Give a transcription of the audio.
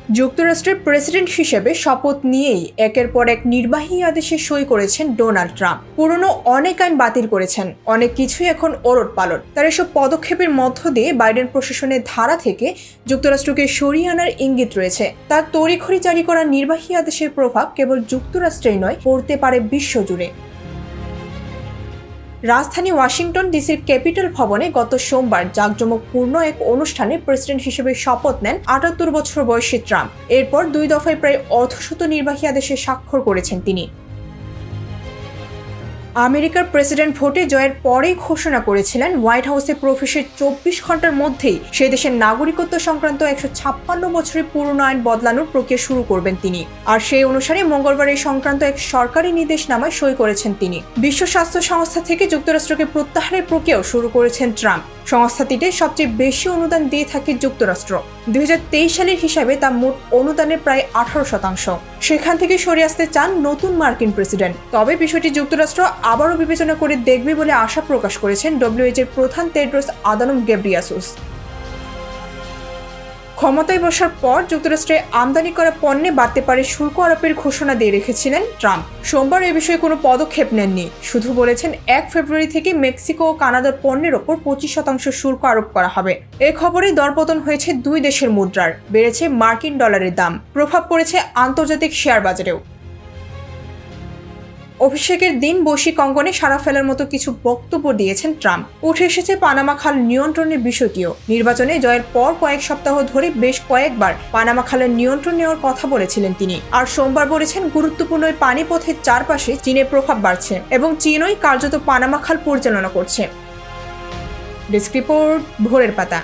যুক্তরাষ্ট্রের প্রেসিডেন্ট হিসেবে শপথ নিয়েই একের পর এক নির্বাহী আদেশে সই করেছেন ডোনাল্ড ট্রাম্প। পুরনো অনেক আইন বাতিল করেছেন, অনেক কিছুই এখন ওলটপালট। তার এসব পদক্ষেপের মধ্য দিয়ে বাইডেন প্রশাসনের ধারা থেকে যুক্তরাষ্ট্রকে সরিয়ে আনার ইঙ্গিত রয়েছে। তার তড়িঘড়ি জারি করা নির্বাহী আদেশের প্রভাব কেবল যুক্তরাষ্ট্রেই নয়, পড়তে পারে বিশ্বজুড়ে। রাজধানী ওয়াশিংটন ডিসির ক্যাপিটল ভবনে গত সোমবার জাঁকজমকপূর্ণ এক অনুষ্ঠানে প্রেসিডেন্ট হিসেবে শপথ নেন ৭৮ বছর বয়সী ট্রাম্প। এরপর ২ দফায় প্রায় অর্ধশত নির্বাহী আদেশে স্বাক্ষর করেছেন তিনি। আমেরিকার প্রেসিডেন্ট ভোটে জয়ের পরেই ঘোষণা করেছিলেন হোয়াইট হাউসে প্রবেশের ২৪ ঘন্টার মধ্যেই সে দেশের নাগরিকত্ব সংক্রান্ত ১৫৬ বছরের পুরনো আইন বদলানোর প্রক্রিয়া শুরু করবেন তিনি। আর সেই অনুসারে মঙ্গলবার এই সংক্রান্ত এক সরকারি নির্দেশনামায় সই করেছেন তিনি। বিশ্ব স্বাস্থ্য সংস্থা থেকে যুক্তরাষ্ট্রকে প্রত্যাহারের প্রক্রিয়াও শুরু করেছেন ট্রাম্প। সংস্থাটিতে সবচেয়ে বেশি অনুদান দিয়ে থাকে যুক্তরাষ্ট্র। ২০২৩ সালের হিসাবে তা মোট অনুদানের প্রায় ১৮%। সেখান থেকে সরে আসতে চান নতুন মার্কিন প্রেসিডেন্ট। তবে বিষয়টি যুক্তরাষ্ট্র আবারও বিবেচনা করে দেখবে বলে আশা প্রকাশ করেছেন WHO এর প্রধান টেড্রোস আদানোম গেব্রিয়াসুস। ক্ষমতায় বসার পর যুক্তরাষ্ট্রে আমদানি করা পণ্যে বাড়তে পারে শুল্ক আরোপের ঘোষণা দিয়ে রেখেছিলেন ট্রাম্প। সোমবার এ বিষয়ে কোনো পদক্ষেপ নেননি, শুধু বলেছেন ১ ফেব্রুয়ারি থেকে মেক্সিকো ও কানাডার পণ্যের ওপর ২৫% শুল্ক আরোপ করা হবে। এ খবরে দরপতন হয়েছে দুই দেশের মুদ্রার, বেড়েছে মার্কিন ডলারের দাম, প্রভাব পড়েছে আন্তর্জাতিক শেয়ার বাজারেও। অভিষেকের দিন বৈশ্বিক অঙ্গনে সাড়া ফেলার মতো কিছু বক্তব্য দিয়েছেন ট্রাম্প। উঠে এসেছে পানামা খাল নিয়ন্ত্রণের বিষয়টিও। নির্বাচনে জয়ের পর কয়েক সপ্তাহ ধরে বেশ কয়েকবার পানামা খালের নিয়ন্ত্রণ নেওয়ার কথা বলেছিলেন তিনি। আর সোমবার বলেছেন গুরুত্বপূর্ণ ওই পানিপথের চারপাশে চীনের প্রভাব বাড়ছে এবং চীনই কার্যত পানামা খাল পরিচালনা করছে। ডেস্ক রিপোর্ট, ভোরের পাতা।